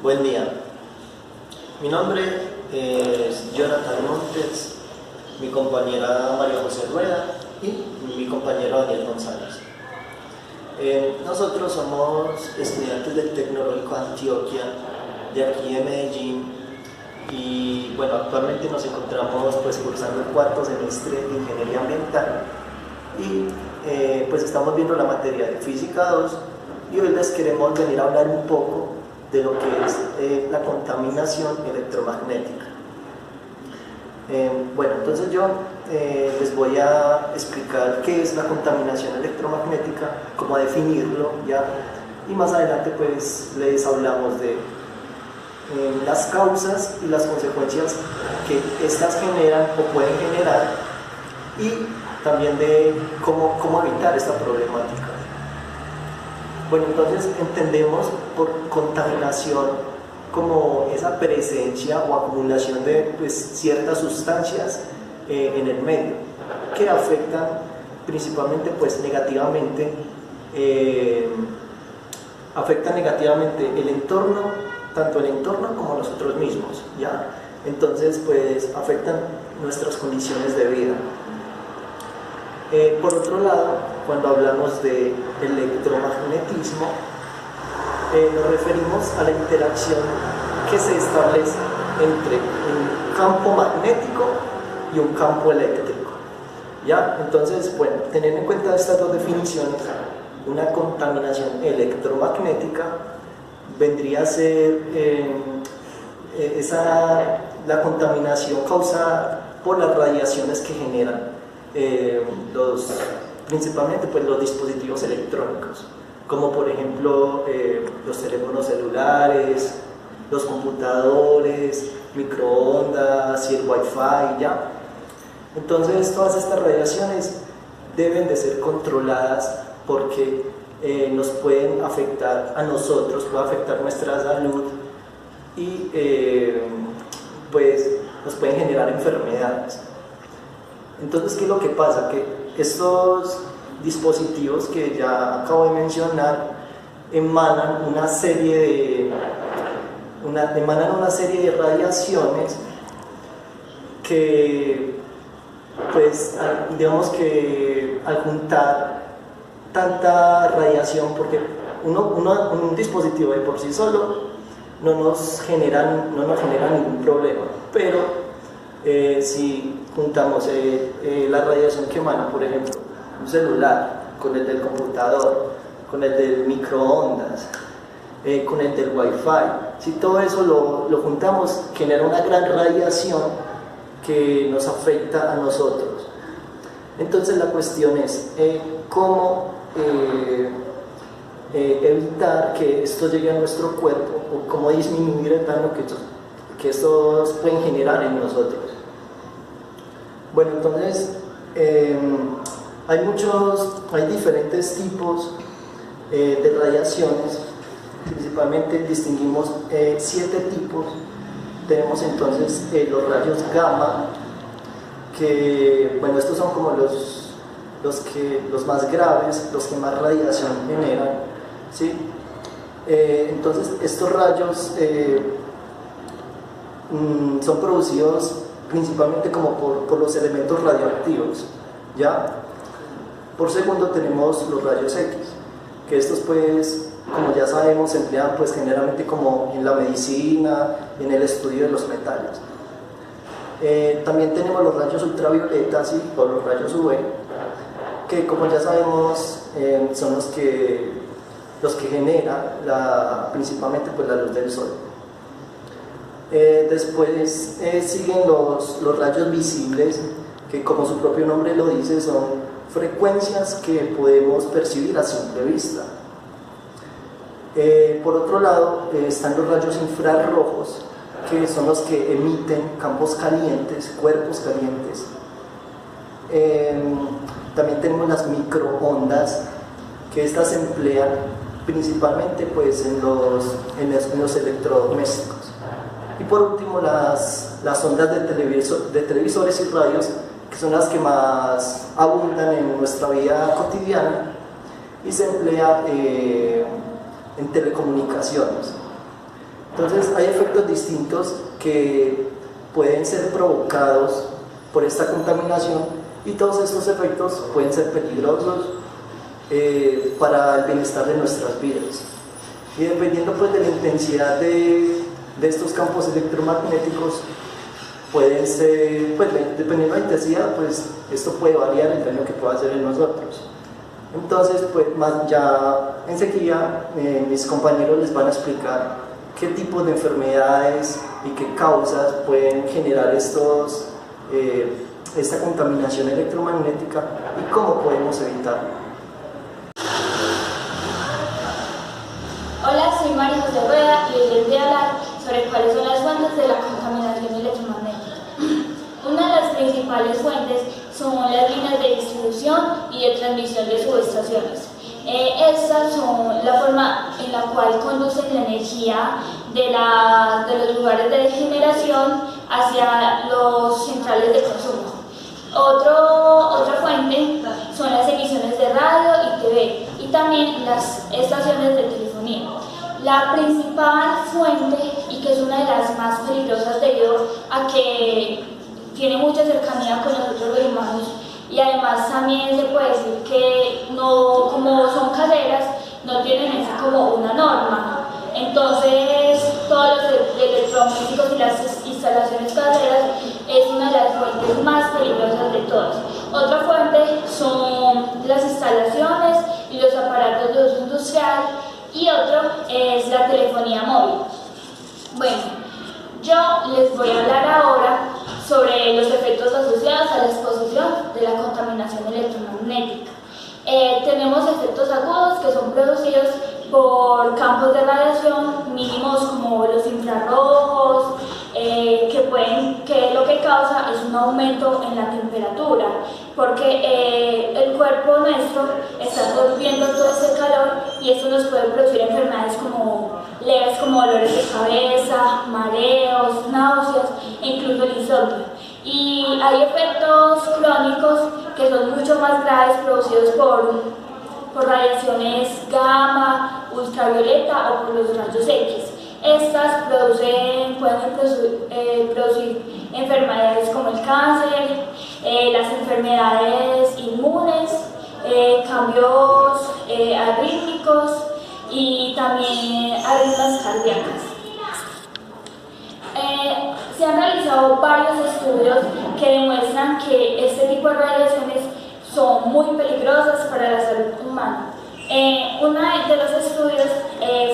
Buen día, mi nombre es Jonathan Montes, mi compañera María José Rueda y mi compañero Daniel González. Nosotros somos estudiantes del Tecnológico de Antioquia, de aquí de Medellín, y bueno, actualmente nos encontramos cursando el cuarto semestre de Ingeniería Ambiental y pues estamos viendo la materia de Física 2 y hoy les queremos venir a hablar un poco de lo que es la contaminación electromagnética. Bueno, entonces yo les voy a explicar qué es la contaminación electromagnética, cómo definirlo ya, y más adelante pues les hablamos de las causas y las consecuencias que estas generan o pueden generar y también de cómo evitar esta problemática. Bueno, entonces entendemos por contaminación como esa presencia o acumulación de ciertas sustancias en el medio que afectan principalmente negativamente el entorno, tanto el entorno como nosotros mismos, ¿ya? Entonces afectan nuestras condiciones de vida. Por otro lado, cuando hablamos de electromagnetismo, nos referimos a la interacción que se establece entre un campo magnético y un campo eléctrico, ¿ya? Entonces, bueno, teniendo en cuenta estas dos definiciones, una contaminación electromagnética vendría a ser la contaminación causada por las radiaciones que generan principalmente los dispositivos electrónicos, como por ejemplo los teléfonos celulares, los computadores, microondas y el wifi, ¿ya? Entonces todas estas radiaciones deben de ser controladas porque nos pueden afectar a nosotros, puede afectar nuestra salud y nos pueden generar enfermedades. Entonces, ¿qué es lo que pasa? Que estos dispositivos que ya acabo de mencionar emanan una serie de radiaciones que, digamos que al juntar tanta radiación, porque un dispositivo de por sí solo no nos genera ningún problema, pero si juntamos la radiación que emana, por ejemplo, un celular con el del computador, con el del microondas, con el del wifi, si todo eso lo juntamos, genera una gran radiación que nos afecta a nosotros. Entonces la cuestión es cómo evitar que esto llegue a nuestro cuerpo o cómo disminuir el daño que estos pueden generar en nosotros. Bueno, entonces hay diferentes tipos de radiaciones. Principalmente distinguimos 7 tipos. Tenemos entonces los rayos gamma, que bueno, estos son como los más graves, los que más radiación generan, ¿sí? Entonces estos rayos son producidos principalmente como por los elementos radioactivos, ¿ya? Por segundo tenemos los rayos X, que estos como ya sabemos se emplean generalmente como en la medicina, en el estudio de los metales. También tenemos los rayos ultravioletas, ¿sí? O los rayos UV, que como ya sabemos son los que generan principalmente la luz del sol. Después siguen los rayos visibles, que como su propio nombre lo dice, son frecuencias que podemos percibir a simple vista. Por otro lado están los rayos infrarrojos, que son los que emiten campos calientes, cuerpos calientes. También tenemos las microondas, que estas se emplean principalmente en los electrodomésticos. Y por último las ondas de televisores y radios, que son las que más abundan en nuestra vida cotidiana y se emplea en telecomunicaciones. Entonces hay efectos distintos que pueden ser provocados por esta contaminación y todos estos efectos pueden ser peligrosos para el bienestar de nuestras vidas. Y dependiendo pues de la intensidad de estos campos electromagnéticos, pueden ser, pues dependiendo de la intensidad, pues esto puede variar el daño que pueda hacer en nosotros. Entonces, pues ya enseguida mis compañeros les van a explicar qué tipos de enfermedades y qué causas pueden generar esta contaminación electromagnética y cómo podemos evitarla. Hola, soy María José Rueda y hoy les voy a hablar sobre cuáles son las fuentes de la contaminación electromagnética. Una de las principales fuentes son las líneas de distribución y de transmisión de subestaciones. Estas son la forma en la cual conducen la energía de los lugares de generación hacia los centrales de consumo. Otra fuente son las emisiones de radio y TV y también las estaciones de telefonía. La principal fuente, y que es una de las más peligrosas debido a que tiene mucha cercanía con nosotros los humanos, y además también se puede decir que no, como son caseras, no tienen en sí como una norma. Entonces todos los electrodomésticos y las instalaciones caseras es una de las fuentes más peligrosas de todas. Otra fuente son las instalaciones y los aparatos de uso industrial, y otro es la telefonía móvil. Bueno, yo les voy a hablar ahora sobre los efectos asociados a la exposición de la contaminación electromagnética. Tenemos efectos agudos que son producidos por campos de radiación mínimos como los infrarrojos, que lo que causa es un aumento en la temperatura, porque el cuerpo nuestro está absorbiendo todo ese calor y esto nos puede producir enfermedades leves como dolores de cabeza, mareos, náuseas e incluso el insomnio. Y hay efectos crónicos que son mucho más graves, producidos por radiaciones gamma, ultravioleta o por los rayos X. Estas pueden producir enfermedades como el cáncer, las enfermedades inmunes, cambios arrítmicos y también arritmias cardíacas. Se han realizado varios estudios que demuestran que este tipo de radiaciones son muy peligrosas para la salud humana. Uno de los estudios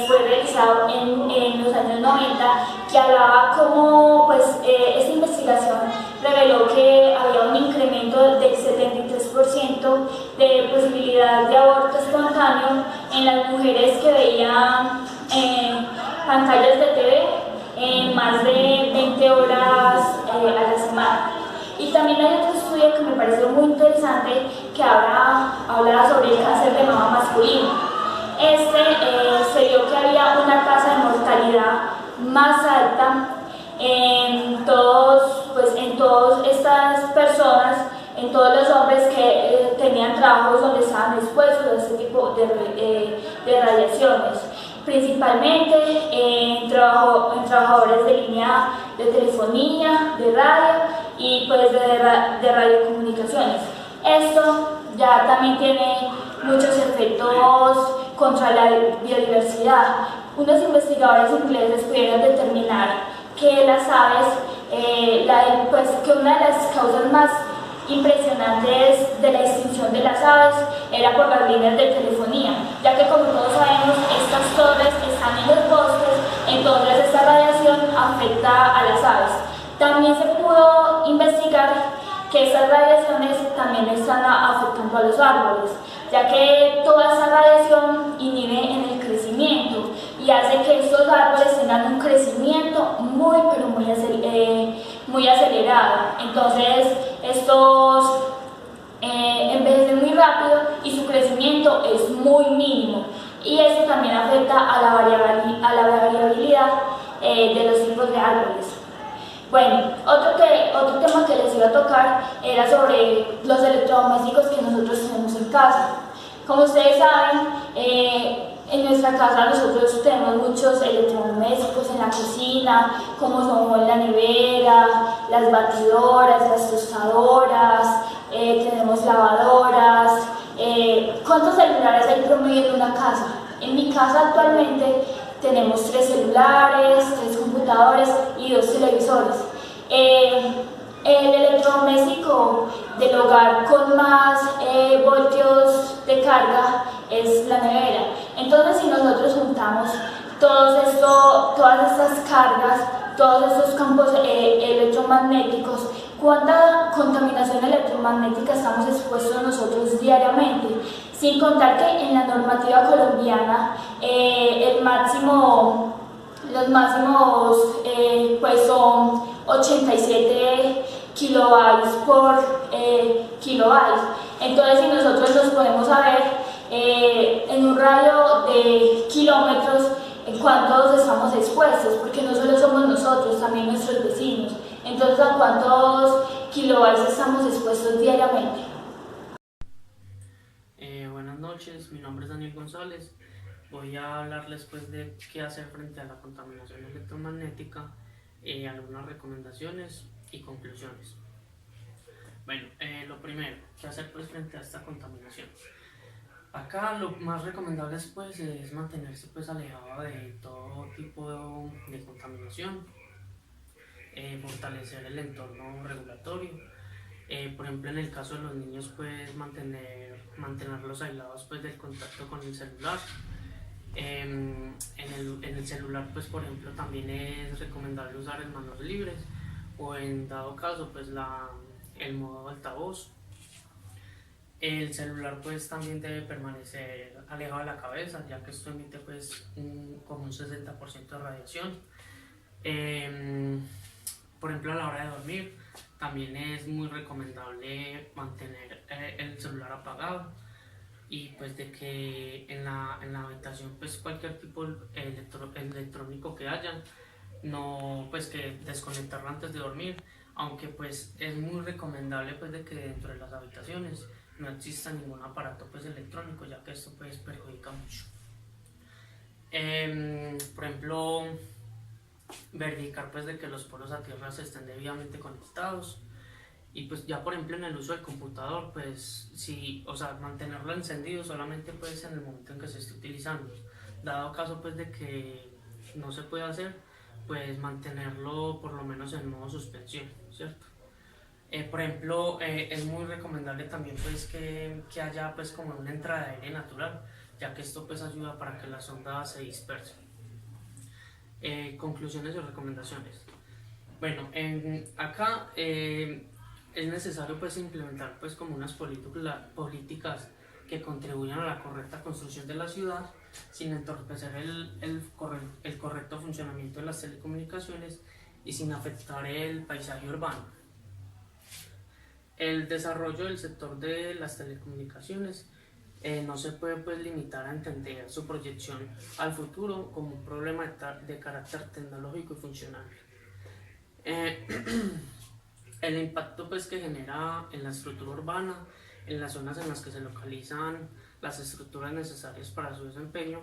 fue realizado en los años 90, que hablaba cómo esta investigación reveló que había un incremento del 73% de posibilidad de aborto espontáneo en las mujeres que veían pantallas de TV en más de 20 horas a la semana. Y también hay otro estudio que me pareció muy interesante que hablaba sobre el cáncer de mama masculino. Se vio que había una tasa de mortalidad más alta en todas estas personas, en todos los hombres que tenían trabajos donde estaban expuestos a este tipo de radiaciones, principalmente en trabajadores de línea de telefonía, de radio y de radiocomunicaciones. Esto ya también tiene muchos efectos contra la biodiversidad. Unos investigadores ingleses pudieron determinar que las aves, que una de las causas más impresionantes de la extinción de las aves era por las líneas de telefonía, ya que como todos sabemos estas torres están en los bosques, entonces esta radiación afecta a las aves. También se pudo investigar que estas radiaciones también están afectando a los árboles, ya que toda esa radiación inhibe en el crecimiento y hace que estos árboles tengan un crecimiento muy acelerado. Entonces estos envejecen muy rápido y su crecimiento es muy mínimo, y eso también afecta a la variabilidad de los tipos de árboles. Bueno, otro tema que les iba a tocar era sobre los electrodomésticos que nosotros tenemos en casa. Como ustedes saben, En nuestra casa nosotros tenemos muchos electrodomésticos en la cocina, como son la nevera, las batidoras, las tostadoras, tenemos lavadoras. ¿Cuántos celulares hay promedio en una casa? En mi casa actualmente tenemos 3 celulares, 3 computadores y 2 televisores. El electrodoméstico del hogar con más voltios de carga es la nevera. Entonces, si nosotros juntamos todas estas cargas, todos estos campos electromagnéticos, ¿cuánta contaminación electromagnética estamos expuestos nosotros diariamente? Sin contar que en la normativa colombiana los máximos pues son 87 kilobytes por kilobyte. Entonces, si nosotros nos podemos saber en un radio de kilómetros en cuántos estamos expuestos, porque no solo somos nosotros, también nuestros vecinos. Entonces, ¿a cuántos kilobytes estamos expuestos diariamente? Buenas noches, mi nombre es Daniel González. Voy a hablarles pues de qué hacer frente a la contaminación electromagnética, algunas recomendaciones y conclusiones. Bueno, lo primero, qué hacer pues frente a esta contaminación. Acá lo más recomendable pues es mantenerse pues alejado de todo tipo de contaminación, fortalecer el entorno regulatorio. Por ejemplo, en el caso de los niños, pues mantenerlos aislados pues del contacto con el celular. En el celular, pues por ejemplo, también es recomendable usar el manos libres o en dado caso pues el modo altavoz. El celular pues también debe permanecer alejado de la cabeza, ya que esto emite pues como un 60% de radiación. Por ejemplo, a la hora de dormir también es muy recomendable mantener el celular apagado y pues de que en la habitación pues cualquier tipo electrónico que haya, no pues que desconectarlo antes de dormir, aunque pues es muy recomendable pues de que dentro de las habitaciones no exista ningún aparato pues electrónico, ya que esto pues perjudica mucho. Por ejemplo, verificar pues de que los polos a tierra estén debidamente conectados. Y pues ya por ejemplo en el uso del computador, pues sí, o sea, mantenerlo encendido solamente pues en el momento en que se esté utilizando. Dado caso pues de que no se puede hacer, pues mantenerlo por lo menos en modo suspensión, ¿cierto? Por ejemplo, es muy recomendable también pues que haya pues como una entrada de aire natural, ya que esto pues ayuda para que las ondas se dispersen. Conclusiones y recomendaciones. Bueno, acá es necesario pues implementar pues como unas políticas que contribuyan a la correcta construcción de la ciudad sin entorpecer el correcto funcionamiento de las telecomunicaciones y sin afectar el paisaje urbano. El desarrollo del sector de las telecomunicaciones no se puede pues limitar a entender su proyección al futuro como un problema de carácter tecnológico y funcional. El impacto pues que genera en la estructura urbana, en las zonas en las que se localizan las estructuras necesarias para su desempeño,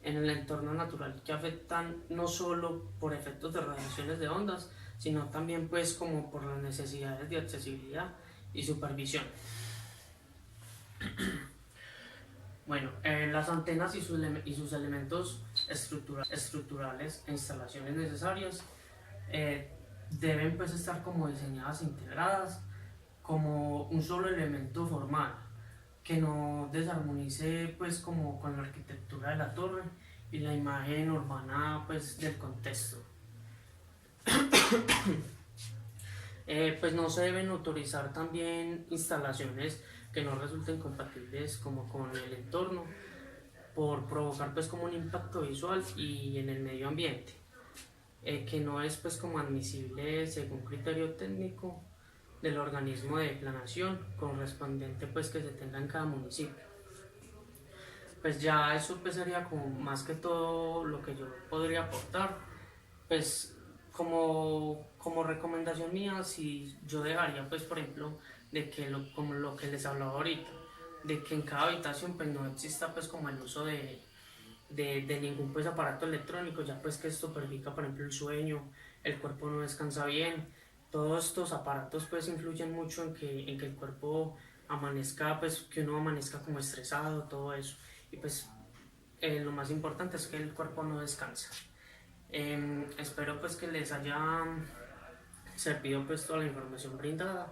en el entorno natural, que afectan no solo por efectos de radiaciones de ondas, sino también pues como por las necesidades de accesibilidad y supervisión. Bueno, las antenas y sus elementos estructurales e instalaciones necesarias deben pues estar como diseñadas e integradas como un solo elemento formal que no desarmonice pues como con la arquitectura de la torre y la imagen urbana pues del contexto. Pues no se deben autorizar también instalaciones que no resulten compatibles como con el entorno por provocar pues como un impacto visual y en el medio ambiente, que no es pues como admisible según criterio técnico del organismo de planación correspondiente pues que se tenga en cada municipio. Pues ya eso pues sería como más que todo lo que yo podría aportar. Pues como recomendación mía, si yo dejaría pues por ejemplo de que como lo que les hablaba ahorita, de que en cada habitación pues no exista pues como el uso de ningún pues aparato electrónico, ya pues que esto perjudica por ejemplo el sueño, el cuerpo no descansa bien. Todos estos aparatos pues influyen mucho en que el cuerpo amanezca, pues que uno amanezca como estresado, todo eso. Y pues lo más importante es que el cuerpo no descansa. Espero pues que les haya servido pues toda la información brindada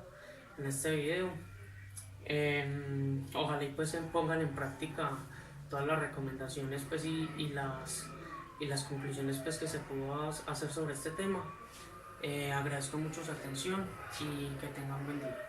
en este video. Ojalá y pues se pongan en práctica todas las recomendaciones pues y las conclusiones pues que se pudo hacer sobre este tema. Agradezco mucho su atención y que tengan buen día.